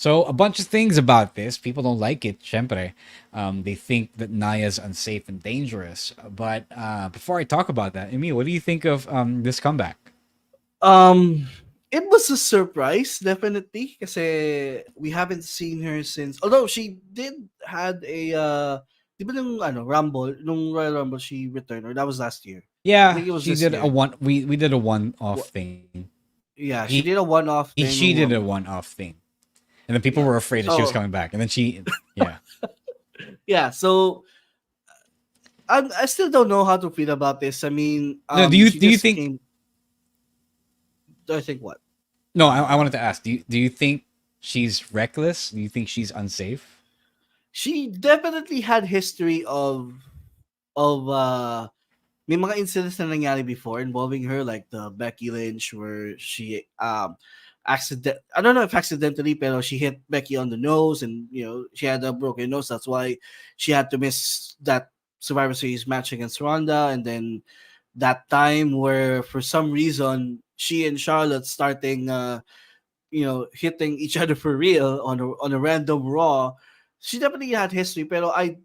So a bunch of things about this. People don't like it, syempre. They think that Naya's unsafe and dangerous. But before I talk about that, Emi, what do you think of this comeback? Um, it was a surprise, definitely, kasi we haven't seen her since. Although she did had a, di ba nung Rumble, nung Royal Rumble she returned, or that was last year. I Yeah, think it was she this did a year. one. We did a one-off Wha- thing. Yeah, she He, did a one-off thing. she did a one-off thing, and then people Yeah. were afraid that she was So coming back, and then she, yeah. yeah, so I still don't know how to feel about this. I mean, No, she do you just think? came. I think what? No, I wanted to ask. Do you think she's reckless? Do you think she's unsafe? She definitely had history of may mga incidents na nangyari before involving her, like the Becky Lynch where she I don't know if accidentally, pero she hit Becky on the nose, and she had a broken nose. That's why she had to miss that Survivor Series match against Ronda. And then that time where for some reason she and Charlotte starting hitting each other for real on a random Raw. She definitely had history, pero I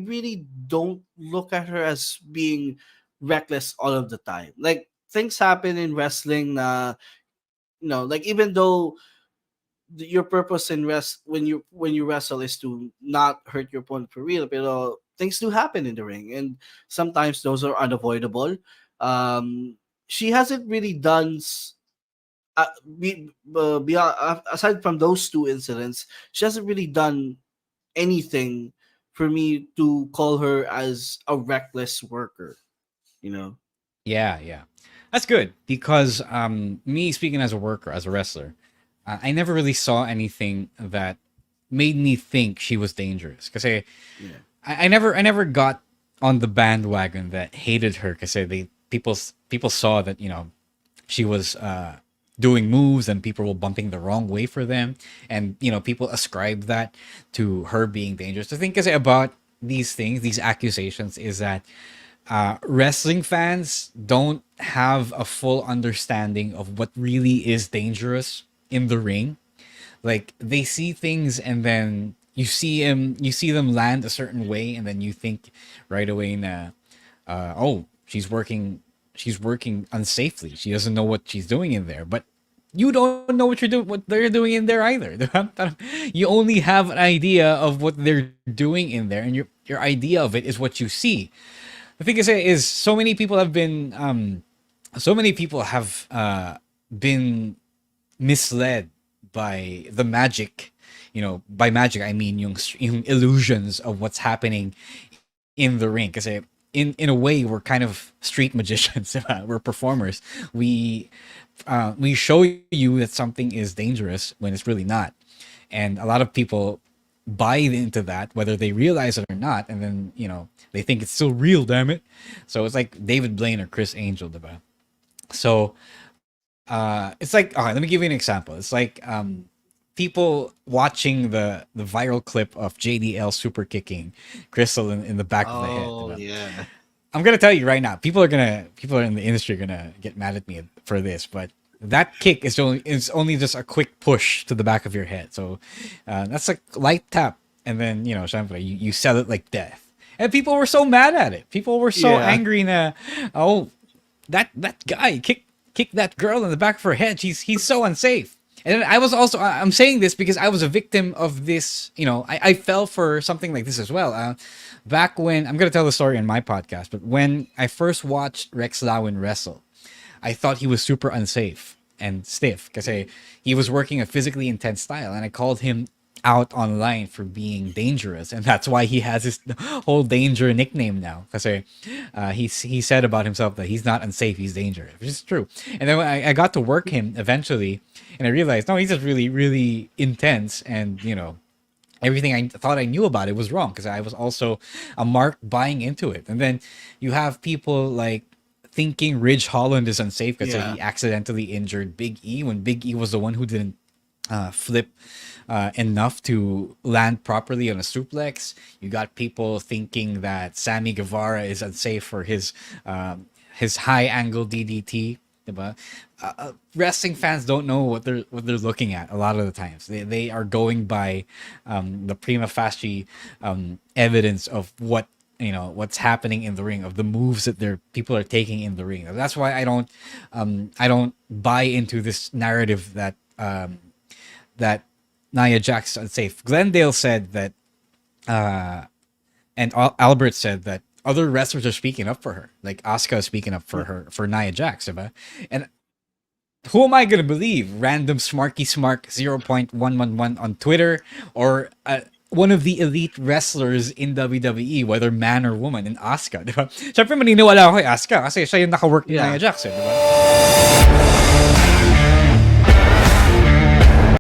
really don't look at her as being reckless all of the time. Like, things happen in wrestling na, like, even though your purpose in when you wrestle is to not hurt your opponent for real, pero things do happen in the ring, and sometimes those are unavoidable. She hasn't really done beyond, aside from those two incidents, she hasn't really done anything for me to call her as a reckless worker, you know? Yeah, yeah, that's good because me speaking as a worker, as a wrestler, I never really saw anything that made me think she was dangerous. Because Yeah. I never got on the bandwagon that hated her because they people saw that she was doing moves and people were bumping the wrong way for them, and people ascribe that to her being dangerous. The thing is about these things, these accusations, is that wrestling fans don't have a full understanding of what really is dangerous in the ring. Like they see things and then you see them land a certain way, and then you think right away na, oh, she's working unsafely. She doesn't know what she's doing in there. But you don't know what they're doing in there either. You only have an idea of what they're doing in there, and your idea of it is what you see. The thing is so many people have been misled by the magic. By magic I mean yung illusions of what's happening in the ring. Because in a way we're kind of street magicians. We're performers. We show you that something is dangerous when it's really not, and a lot of people buy into that whether they realize it or not, and then they think it's still real, damn it. So it's like David Blaine or Chris Angel, diba? So it's like, all right, let me give you an example. It's like people watching the viral clip of JDL super kicking Crystal in the back of the head, Oh, diba? yeah. I'm gonna tell you right now, people are in the industry are gonna get mad at me for this, but that kick is only just a quick push to the back of your head. So that's a light tap, and then syempre, you sell it like death. And people were so mad at it. People were so Yeah. angry na, oh, that guy kicked that girl in the back of her head. He's so unsafe. And then I was also I'm saying this because I was a victim of this. I fell for something like this as well. Back when I'm gonna tell the story on my podcast, but when I first watched Rex Lawin wrestle, I thought he was super unsafe and stiff because he was working a physically intense style, and I called him out online for being dangerous, and that's why he has his whole danger nickname now. Because he said about himself that he's not unsafe, he's dangerous, which is true. And then when I got to work him eventually, and I realized no, he's just really really intense, and everything I thought I knew about it was wrong because I was also a mark buying into it. And then you have people like thinking Ridge Holland is unsafe because Yeah. he accidentally injured Big E when Big E was the one who didn't flip enough to land properly on a suplex. You got people thinking that Sammy Guevara is unsafe for his high angle DDT diba? Wrestling fans don't know what they're looking at a lot of the times. They are going by the prima facie evidence of what what's happening in the ring, of the moves that their people are taking in the ring. That's why I don't buy into this narrative that that Nia Jax unsafe. Glendale said that, and Albert said that other wrestlers are speaking up for her. Like Asuka is speaking up for her, for Nia Jax, diba? And who am I gonna believe? Random Smarky Smark 0.111 on Twitter, or one of the elite wrestlers in WWE, whether man or woman, in Asuka, di ba? Siyempre maniniwala ako kay Asuka kasi siya yung naka-work ni Yeah. Nia Jax, di ba?